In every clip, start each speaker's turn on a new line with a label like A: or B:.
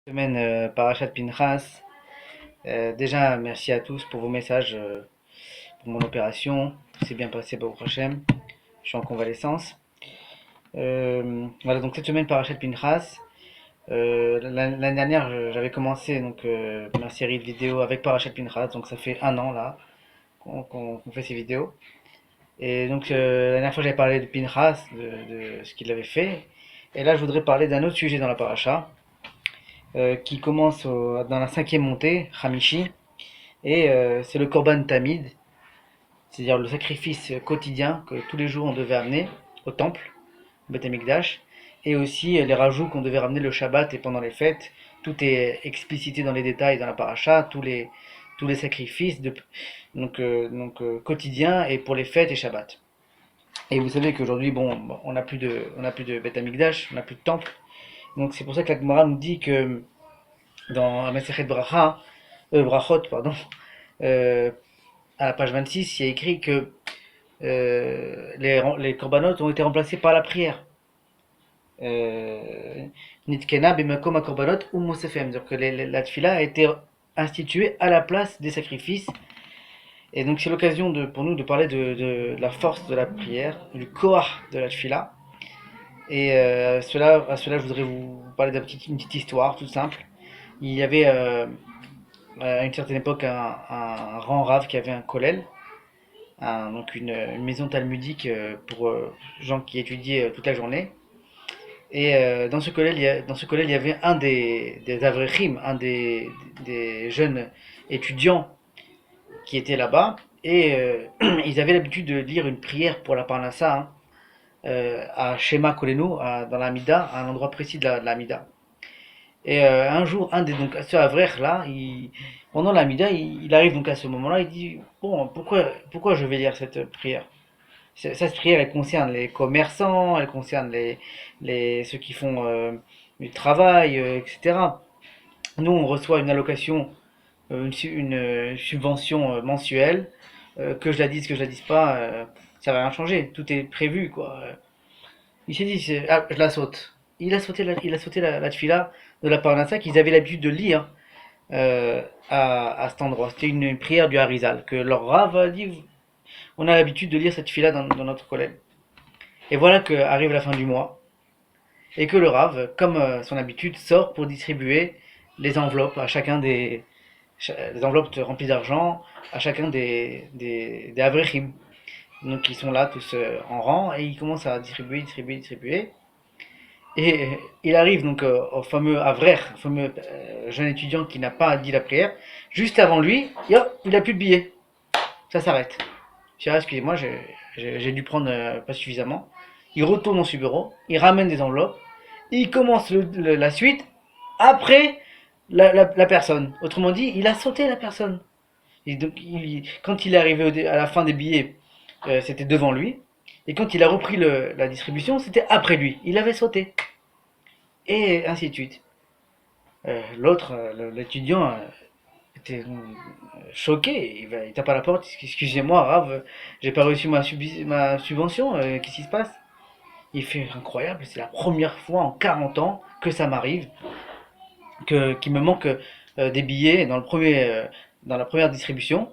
A: Semaine Parashat Pinchas. Déjà, merci à tous pour vos messages pour mon opération. Tout s'est bien passé, Baruch Hashem. Je suis en convalescence. Voilà, donc cette semaine Parashat Pinchas. L'année dernière, j'avais commencé ma série de vidéos avec Parashat Pinchas. Donc ça fait un an là qu'on fait ces vidéos. Et donc la dernière fois, j'avais parlé de Pinchas, de ce qu'il avait fait. Et là, je voudrais parler d'un autre sujet dans la paracha, qui commence dans la cinquième montée, Hamishi. Et c'est le Korban Tamid, c'est-à-dire le sacrifice quotidien que tous les jours on devait amener au temple, au Beth Amikdash, et aussi les rajouts qu'on devait ramener le Shabbat et pendant les fêtes. Tout est explicité dans les détails dans la paracha, tous les sacrifices quotidiens et pour les fêtes et Shabbat. Et vous savez qu'aujourd'hui, bon, on n'a plus de Beth Amikdash, on n'a plus de temple. Donc c'est pour ça que la Gemara nous dit que dans Masechet Brachot, pardon, euh, à la page 26, il y a écrit que les corbanotes ont été remplacés par la prière. Nitkena b'makom korbanot ou mosefem. Donc la tfila a été instituée à la place des sacrifices. Et donc c'est l'occasion pour nous de parler de la force de la prière, du koach de la tfila. Et à cela, je voudrais vous parler une petite histoire toute simple. Il y avait à une certaine époque un grand rave qui avait un kollel, donc une maison talmudique pour gens qui étudiaient toute la journée. Et dans ce collège, il y avait un des avrechim, des jeunes étudiants qui étaient là-bas. Et ils avaient l'habitude de lire une prière pour la Parnassa, hein, à Shema Kolenu, dans la Mida, à un endroit précis de la Mida. Et un jour, donc, ce Avrech là, pendant la Mida, il arrive donc à ce moment-là, il dit, bon, pourquoi je vais lire cette prière? Cette prière, elle concerne les commerçants, elle concerne ceux qui font du travail, etc. Nous, on reçoit une allocation, une subvention mensuelle, que je la dise, que je la dise pas, ça va rien changer. Tout est prévu, quoi. Il s'est dit, ah, je la saute. Il a sauté la tfila de la Parnassa qu'ils avaient l'habitude de lire à cet endroit. C'était une prière du Harizal, que leur Rav a dit, on a l'habitude de lire cette fila dans notre collège. Et voilà qu'arrive la fin du mois, et que le Rav, comme son habitude, sort pour distribuer les enveloppes à chacun des enveloppes remplies d'argent, à chacun des Avrechim. Donc ils sont là tous en rang, et il commence à distribuer, distribuer, distribuer. Et il arrive donc au fameux Avrech, au fameux jeune étudiant qui n'a pas dit la prière. Juste avant lui, il n'a plus de billets. Ça s'arrête. Je dis, ah, excusez-moi, j'ai dû prendre pas suffisamment. Il retourne dans son bureau, il ramène des enveloppes, et il commence la suite après la personne. Autrement dit, il a sauté la personne. Et donc, quand il est arrivé à la fin des billets, c'était devant lui. Et quand il a repris la distribution, c'était après lui. Il avait sauté. Et ainsi de suite. L'autre, l'étudiant, était choqué. Il tape à la porte. Excusez-moi, Rav, j'ai pas reçu ma subvention. Qu'est-ce qui se passe? Il fait incroyable. C'est la première fois en 40 ans que ça m'arrive, qu'il me manque des billets dans la première distribution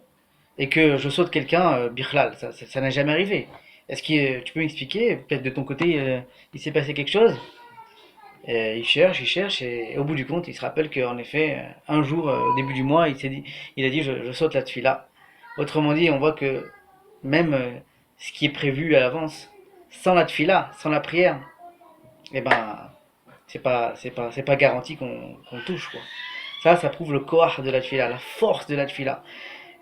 A: et que je saute quelqu'un, Birlal. Ça n'a jamais arrivé. Est-ce que tu peux m'expliquer? Peut-être de ton côté, il s'est passé quelque chose? Il cherche, et au bout du compte, il se rappelle qu'en effet, un jour, au début du mois, il a dit je saute la tefila. Autrement dit, on voit que même ce qui est prévu à l'avance, sans la tefila, sans la prière, eh ben, c'est pas garanti qu'on touche, quoi. Ça prouve le koach de la tefila, la force de la tefila.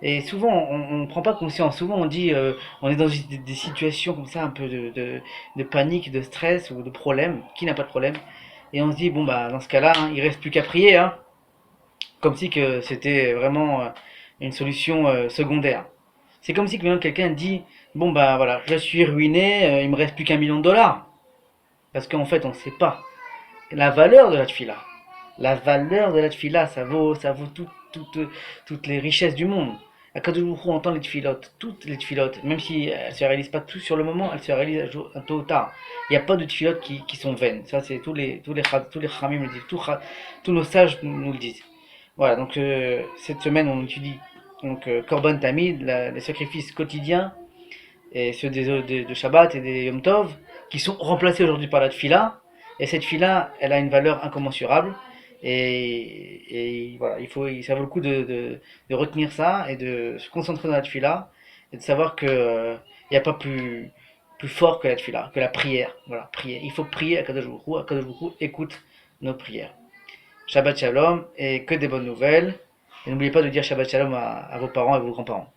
A: Et souvent, on ne prend pas conscience. Souvent, on dit, on est dans des situations comme ça, un peu de panique, de stress ou de problème. Qui n'a pas de problème? Et on se dit, bon, bah, dans ce cas-là, hein, il reste plus qu'à prier, hein, comme si que c'était vraiment une solution secondaire. C'est comme si que quelqu'un dit, bon, bah voilà, je suis ruiné, il me reste plus qu'1 million de dollars. Parce qu'en fait, on ne sait pas la valeur de la tfila. La valeur de la tfila, ça vaut toutes les richesses du monde. Akadosh Baruch Hu entend les tfilotes, toutes les tfilotes, même si elles ne se réalisent pas tout sur le moment, elles se réalisent un tôt ou tard. Il n'y a pas de tfilotes qui sont vaines. Ça, c'est tous les Khamim le disent, tous nos sages nous le disent. Voilà, donc cette semaine, on étudie donc Korban Tamid, les sacrifices quotidiens, et ceux de Shabbat et des Yom Tov, qui sont remplacés aujourd'hui par la Tfila. Et cette Tfila, elle a une valeur incommensurable. Et voilà, ça vaut le coup de retenir ça et de se concentrer dans la Tfila et de savoir que il n'y a pas plus fort que la Tfila, que la prière. Voilà, prier. Il faut prier à Kadosh Baruch Hu. Kadosh Baruch Hu écoute nos prières. Shabbat Shalom et que des bonnes nouvelles. Et n'oubliez pas de dire Shabbat Shalom à vos parents et vos grands-parents.